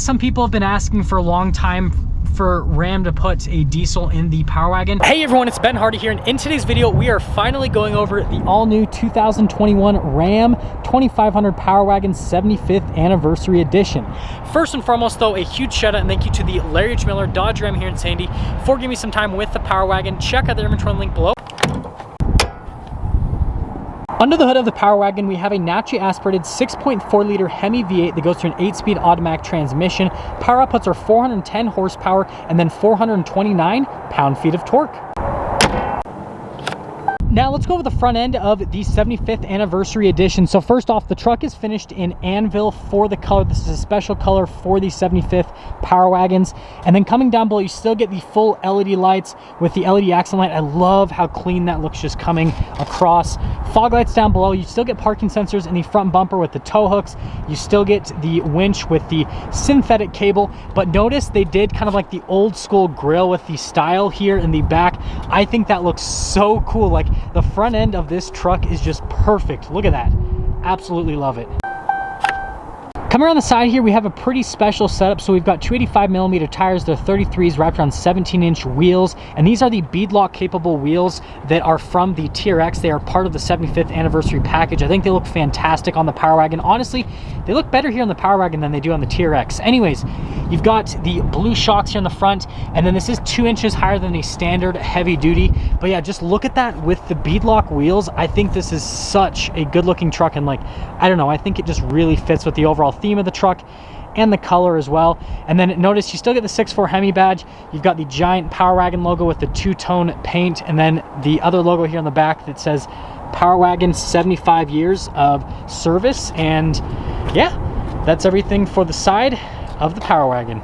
some people have been asking for a long time for Ram to put a diesel in the Power Wagon. Hey everyone, it's Ben Hardy here, and in today's video we are finally going over the all-new 2021 Ram 2500 Power Wagon 75th Anniversary Edition. First and foremost though, a huge shout out and thank you to the Larry H. Miller Dodge Ram here in Sandy for giving me some time with the Power Wagon. Check out the inventory link below. Under the hood of the Power Wagon, we have a naturally aspirated 6.4 liter Hemi V8 that goes through an 8-speed automatic transmission. Power outputs are 410 horsepower and then 429 pound-feet of torque. Now let's go over the front end of the 75th Anniversary Edition. So first off, the truck is finished in anvil for the color. This is a special color for the 75th Power Wagons. And then coming down below, you still get the full LED lights with the LED accent light. I love how clean that looks just coming across. Fog lights down below. You still get parking sensors in the front bumper with the tow hooks. You still get the winch with the synthetic cable. But notice they did kind of like the old school grille with the style here in the back. I think that looks so cool. Like, the front end of this truck is just perfect. Look at that. Absolutely love it. Coming around the side here, we have a pretty special setup. So we've got 285mm tires. They're 33s wrapped around 17-inch wheels. And these are the beadlock capable wheels that are from the TRX. They are part of the 75th anniversary package. I think they look fantastic on the Power Wagon. Honestly, they look better here on the Power Wagon than they do on the TRX. Anyways, you've got the blue shocks here in the front. And then this is 2 inches higher than a standard heavy duty. But yeah, just look at that with the beadlock wheels. I think this is such a good looking truck. And like, I don't know, I think it just really fits with the overall theme of the truck and the color as well. And then notice you still get the 6.4 Hemi badge. You've got the giant Power Wagon logo with the two-tone paint, and then the other logo here on the back that says Power Wagon 75 years of service. And yeah, that's everything for the side of the Power Wagon.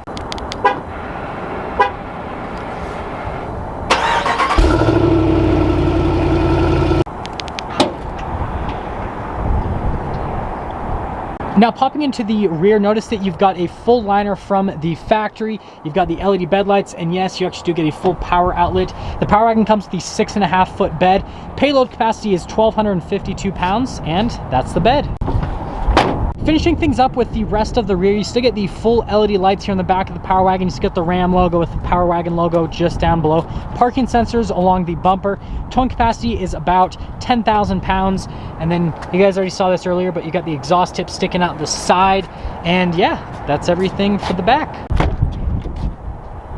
Now popping into the rear, notice that you've got a full liner from the factory. You've got the LED bed lights, and yes, you actually do get a full power outlet. The Power Wagon comes with the 6.5-foot bed. Payload capacity is 1,252 pounds, and that's the bed. Finishing things up with the rest of the rear, you still get the full LED lights here on the back of the Power Wagon. You still get the Ram logo with the Power Wagon logo just down below. Parking sensors along the bumper. Towing capacity is about 10,000 pounds. And then you guys already saw this earlier, but you got the exhaust tip sticking out the side. And yeah, that's everything for the back.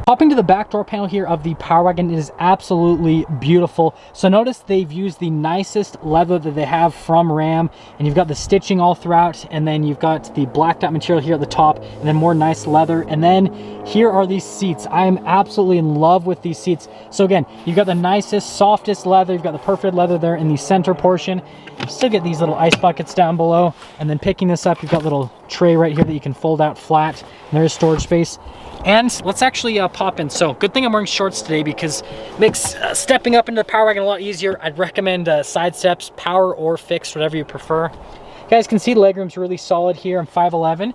Popping to the back door panel here of the Power Wagon, it is absolutely beautiful. So notice they've used the nicest leather that they have from Ram, and you've got the stitching all throughout, and then you've got the blacked out material here at the top, and then more nice leather. And then here are these seats. I am absolutely in love with these seats. So again, you've got the nicest, softest leather. You've got the perfect leather there in the center portion. You still get these little ice buckets down below, and then picking this up, you've got a little tray right here that you can fold out flat, and there is storage space. And let's actually pop in. So good thing I'm wearing shorts today because it makes stepping up into the Power Wagon a lot easier. I'd recommend side steps, power or fixed, whatever you prefer. You guys can see the legroom's really solid here. I'm 5'11".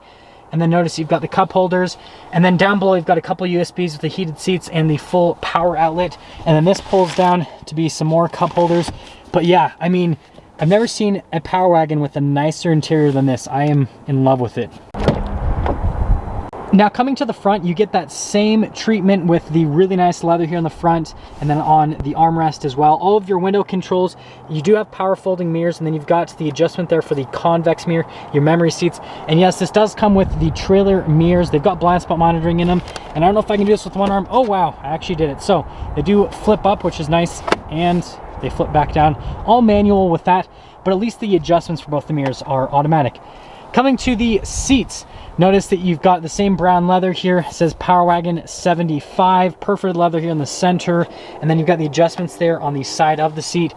And then notice you've got the cup holders. And then down below you've got a couple USBs with the heated seats and the full power outlet. And then this pulls down to be some more cup holders. But yeah, I mean, I've never seen a Power Wagon with a nicer interior than this. I am in love with it. Now coming to the front, you get that same treatment with the really nice leather here in the front and then on the armrest as well. All of your window controls, you do have power folding mirrors, and then you've got the adjustment there for the convex mirror, your memory seats. And yes, this does come with the trailer mirrors. They've got blind spot monitoring in them. And I don't know if I can do this with one arm. Oh wow, I actually did it. So they do flip up, which is nice, and they flip back down. All manual with that, but at least the adjustments for both the mirrors are automatic. Coming to the seats, notice that you've got the same brown leather here. It says Power Wagon 75, perforated leather here in the center, and then you've got the adjustments there on the side of the seat.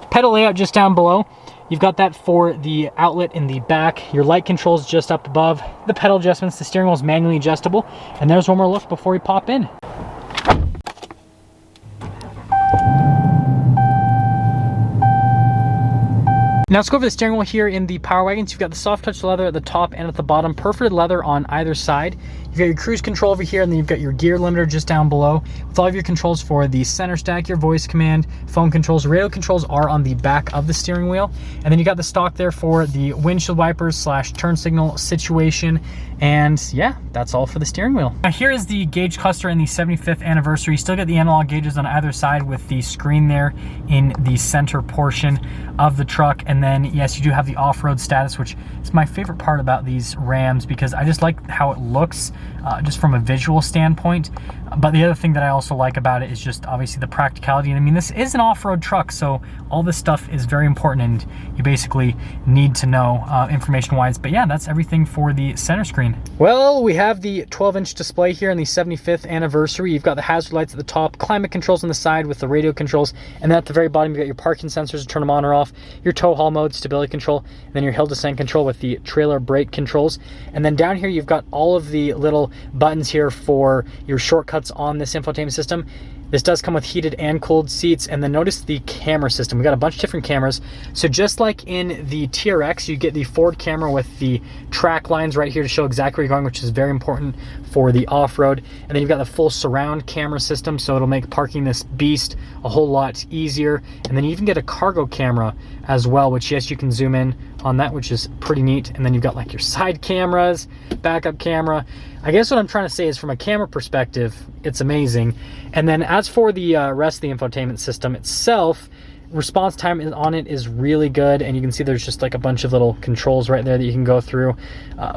Pedal layout just down below. You've got that for the outlet in the back. Your light controls just up above. The pedal adjustments, the steering wheel is manually adjustable. And there's one more look before we pop in. Now let's go over the steering wheel here in the Power Wagons. You've got the soft touch leather at the top and at the bottom, perforated leather on either side. You've got your cruise control over here, and then you've got your gear limiter just down below with all of your controls for the center stack, your voice command, phone controls. Radio controls are on the back of the steering wheel. And then you got the stock there for the windshield wipers / turn signal situation. And yeah, that's all for the steering wheel. Now here is the gauge cluster in the 75th anniversary. You still get the analog gauges on either side with the screen there in the center portion of the truck. And then yes, you do have the off-road status, which is my favorite part about these Rams because I just like how it looks just from a visual standpoint. But the other thing that I also like about it is just obviously the practicality. And I mean, this is an off-road truck, so all this stuff is very important and you basically need to know information-wise. But yeah, that's everything for the center screen. Well, we have the 12-inch display here in the 75th anniversary. You've got the hazard lights at the top, climate controls on the side with the radio controls, and then at the very bottom, you've got your parking sensors to turn them on or off, your tow haul mode, stability control, and then your hill descent control with the trailer brake controls. And then down here, you've got all of the little buttons here for your shortcuts on this infotainment system. This does come with heated and cooled seats, and then notice the camera system. We got a bunch of different cameras. So just like in the TRX, you get the forward camera with the track lines right here to show exactly where you're going, which is very important for the off-road. And then you've got the full surround camera system, so it'll make parking this beast a whole lot easier. And then you even get a cargo camera as well, which yes, you can zoom in on that, which is pretty neat. And then you've got like your side cameras, backup camera. I guess what I'm trying to say is from a camera perspective, it's amazing. And then as for the rest of the infotainment system itself, response time on it is really good, and you can see there's just like a bunch of little controls right there that you can go through.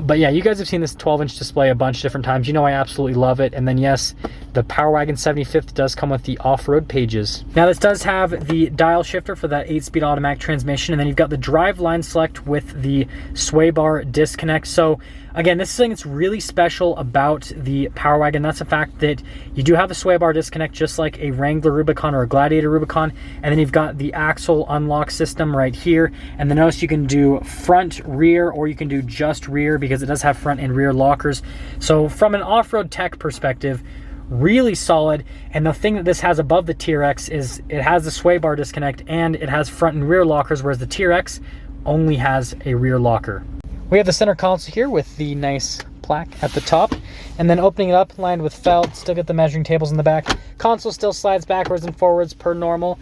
But yeah, you guys have seen this 12-inch display a bunch of different times. You know I absolutely love it. And then yes, the Power Wagon 75th does come with the off-road pages. Now this does have the dial shifter for that 8-speed automatic transmission, and then you've got the drive line select with the sway bar disconnect. So again, this is something that's really special about the Power Wagon. That's the fact that you do have a sway bar disconnect just like a Wrangler Rubicon or a Gladiator Rubicon. And then you've got the axle unlock system right here. And then notice you can do front, rear, or you can do just rear because it does have front and rear lockers. So from an off-road tech perspective, really solid. And the thing that this has above the TRX is it has the sway bar disconnect and it has front and rear lockers, whereas the TRX only has a rear locker. We have the center console here with the nice plaque at the top, and then opening it up, lined with felt, still get the measuring tables in the back. Console still slides backwards and forwards per normal.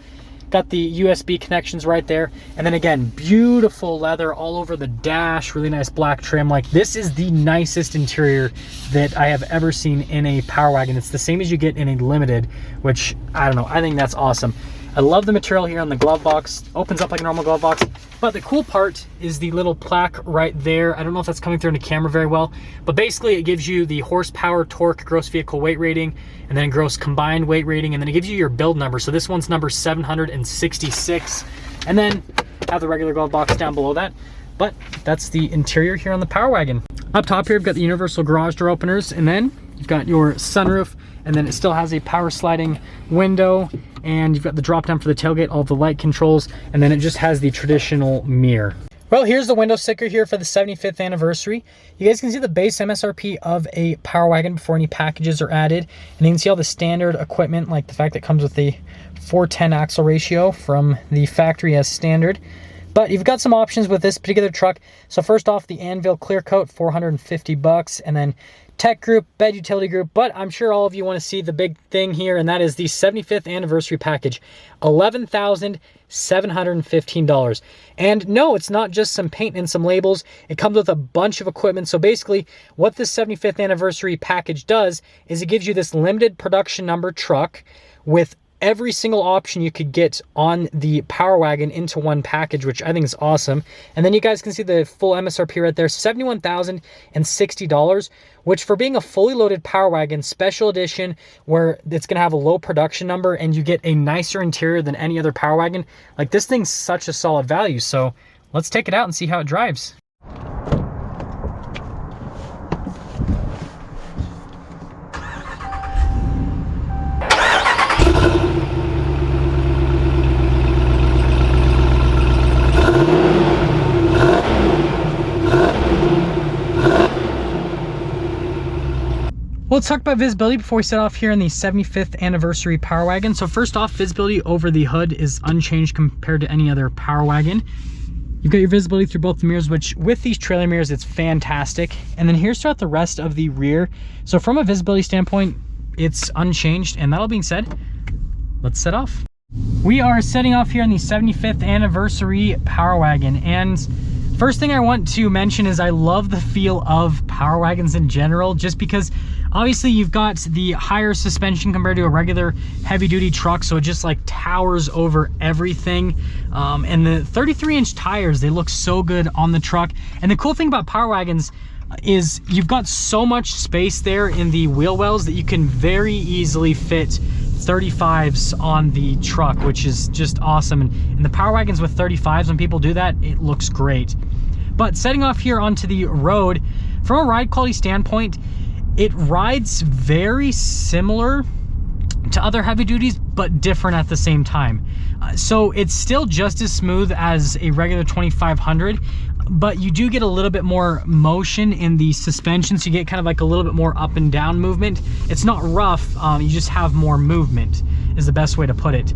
Got the USB connections right there, and then again, beautiful leather all over the dash, really nice black trim. Like, this is the nicest interior that I have ever seen in a Power Wagon. It's the same as you get in a Limited, which, I don't know, I think that's awesome. I love the material here on the glove box. Opens up like a normal glove box. But the cool part is the little plaque right there. I don't know if that's coming through in the camera very well, but basically it gives you the horsepower, torque, gross vehicle weight rating, and then gross combined weight rating, and then it gives you your build number. So this one's number 766. And then have the regular glove box down below that. But that's the interior here on the Power Wagon. Up top here, we've got the universal garage door openers, and then you've got your sunroof, and then it still has a power sliding window, and you've got the drop down for the tailgate, all the light controls, and then it just has the traditional mirror. Well, here's the window sticker here for the 75th anniversary. You guys can see the base MSRP of a Power Wagon before any packages are added, and you can see all the standard equipment, like the fact that it comes with the 4:10 axle ratio from the factory as standard. But you've got some options with this particular truck. So first off, the Anvil Clear Coat, $450, and then Tech Group, Bed Utility Group. But I'm sure all of you want to see the big thing here, and that is the 75th anniversary package, $11,715. And no, it's not just some paint and some labels. It comes with a bunch of equipment. So basically, what this 75th anniversary package does is it gives you this limited production number truck with every single option you could get on the Power Wagon into one package, which I think is awesome. And then you guys can see the full MSRP right there, $71,060, which for being a fully loaded Power Wagon special edition where it's going to have a low production number and you get a nicer interior than any other Power Wagon, like, this thing's such a solid value. So let's take it out and see how it drives. Well, let's talk about visibility before we set off here in the 75th anniversary Power Wagon. So first off, visibility over the hood is unchanged compared to any other Power Wagon. You've got your visibility through both the mirrors, which with these trailer mirrors, it's fantastic. And then here's throughout the rest of the rear. So from a visibility standpoint, it's unchanged. And that all being said, let's set off. We are setting off here on the 75th anniversary Power Wagon. And first thing I want to mention is I love the feel of Power Wagons in general, just because obviously you've got the higher suspension compared to a regular heavy duty truck, so it just like towers over everything. And the 33-inch tires, they look so good on the truck. And the cool thing about Power Wagons is you've got so much space there in the wheel wells that you can very easily fit 35s on the truck, which is just awesome. And the Power Wagons with 35s, when people do that, it looks great. But setting off here onto the road, from a ride quality standpoint, it rides very similar to other heavy duties, but different at the same time. So it's still just as smooth as a regular 2500, but you do get a little bit more motion in the suspension, so you get kind of like a little bit more up and down movement. It's not rough, you just have more movement, is the best way to put it.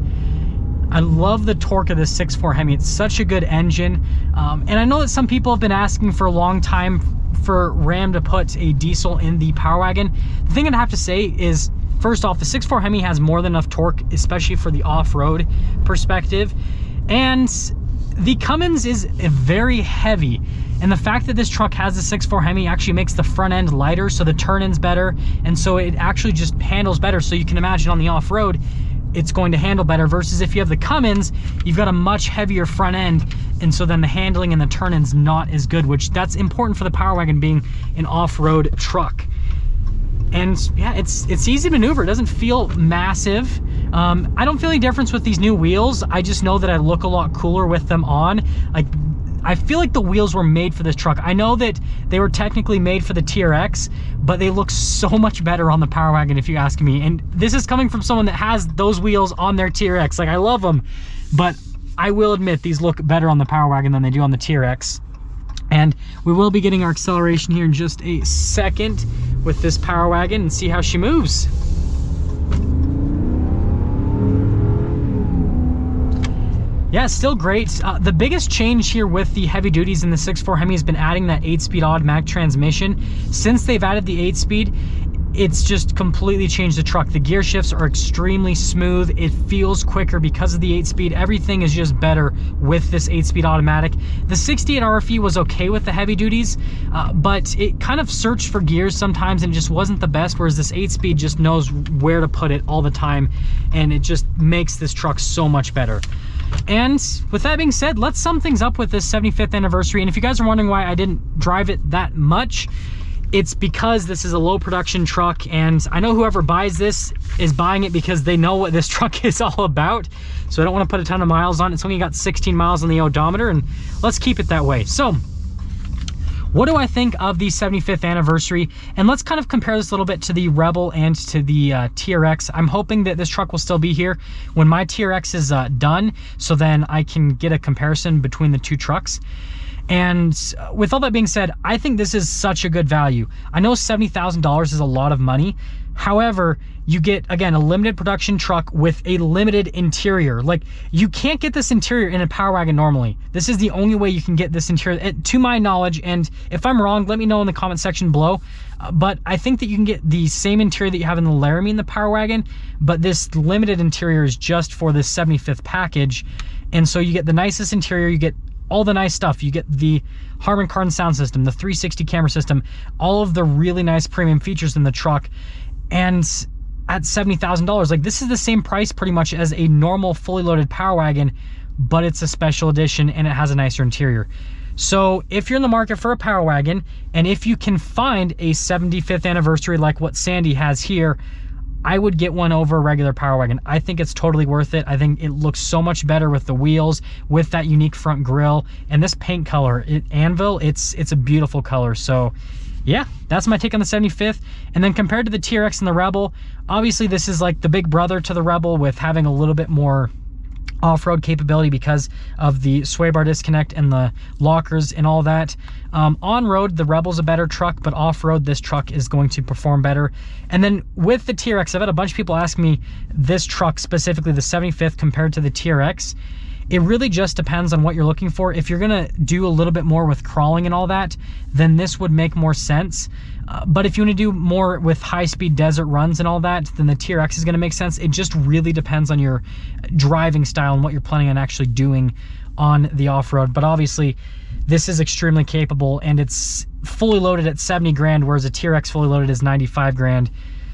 I love the torque of this 6.4 Hemi. It's such a good engine. And I know that some people have been asking for a long time for Ram to put a diesel in the Power Wagon. The thing I'd have to say is, first off, the 6.4 Hemi has more than enough torque, especially for the off-road perspective. And the Cummins is very heavy. And the fact that this truck has the 6.4 Hemi actually makes the front end lighter, so the turn-in's better. And so it actually just handles better. So you can imagine on the off-road, it's going to handle better, versus if you have the Cummins, you've got a much heavier front end, and so then the handling and the turn-in's not as good, which that's important for the Power Wagon being an off-road truck. And yeah, it's easy to maneuver. It doesn't feel massive. I don't feel any difference with these new wheels. I just know that I look a lot cooler with them on. Like, I feel like the wheels were made for this truck. I know that they were technically made for the TRX, but they look so much better on the Power Wagon, if you ask me. And this is coming from someone that has those wheels on their TRX. Like, I love them, but I will admit these look better on the Power Wagon than they do on the TRX. And we will be getting our acceleration here in just a second with this Power Wagon and see how she moves. Yeah, still great. The biggest change here with the heavy duties in the 6.4 Hemi has been adding that 8-speed automatic transmission. Since they've added the 8-speed, it's just completely changed the truck. The gear shifts are extremely smooth. It feels quicker because of the 8-speed. Everything is just better with this 8-speed automatic. The 68 RFE was okay with the heavy duties, but it kind of searched for gears sometimes and it just wasn't the best, whereas this 8-speed just knows where to put it all the time, and it just makes this truck so much better. And with that being said, let's sum things up with this 75th anniversary. And if you guys are wondering why I didn't drive it that much, it's because this is a low production truck, and I know whoever buys this is buying it because they know what this truck is all about. So I don't want to put a ton of miles on it. It's only got 16 miles on the odometer, and let's keep it that way. So what do I think of the 75th anniversary? And let's kind of compare this a little bit to the Rebel and to the TRX. I'm hoping that this truck will still be here when my TRX is done, so then I can get a comparison between the two trucks. And with all that being said, I think this is such a good value. I know $70,000 is a lot of money. However, you get, again, a limited production truck with a limited interior. Like, you can't get this interior in a Power Wagon normally. This is the only way you can get this interior, to my knowledge. And if I'm wrong, let me know in the comment section below. But I think that you can get the same interior that you have in the Laramie in the Power Wagon, but this limited interior is just for this 75th package. And so you get the nicest interior, you get all the nice stuff. You get the Harman Kardon sound system, the 360 camera system, all of the really nice premium features in the truck. And at $70,000, like, this is the same price pretty much as a normal fully loaded Power Wagon, but it's a special edition and it has a nicer interior. So if you're in the market for a Power Wagon, and if you can find a 75th anniversary like what Sandy has here, I would get one over a regular Power Wagon. I think it's totally worth it. I think it looks so much better with the wheels, with that unique front grille, and this paint color, Anvil, it's a beautiful color. So yeah, that's my take on the 75th. And then compared to the TRX and the Rebel, obviously this is like the big brother to the Rebel with having a little bit more off-road capability because of the sway bar disconnect and the lockers and all that. On-road, the Rebel's a better truck, but off-road, this truck is going to perform better. And then with the TRX, I've had a bunch of people ask me this truck, specifically the 75th, compared to the TRX. it really just depends on what you're looking for. If you're gonna do a little bit more with crawling and all that, then this would make more sense. But if you want to do more with high-speed desert runs and all that, then the TRX is going to make sense. It just really depends on your driving style and what you're planning on actually doing on the off-road. But obviously, this is extremely capable, and it's fully loaded at 70 grand, whereas a TRX fully loaded is 95 grand.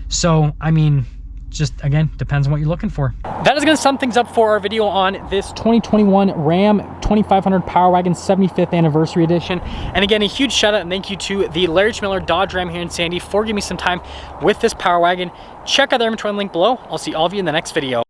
So, I mean, just again, depends on what you're looking for. That is going to sum things up for our video on this 2021 Ram 2500 Power Wagon 75th Anniversary Edition. And again, a huge shout out and thank you to the Larry Miller Dodge Ram here in Sandy for giving me some time with this Power Wagon. Check out the inventory link below. I'll see all of you in the next video.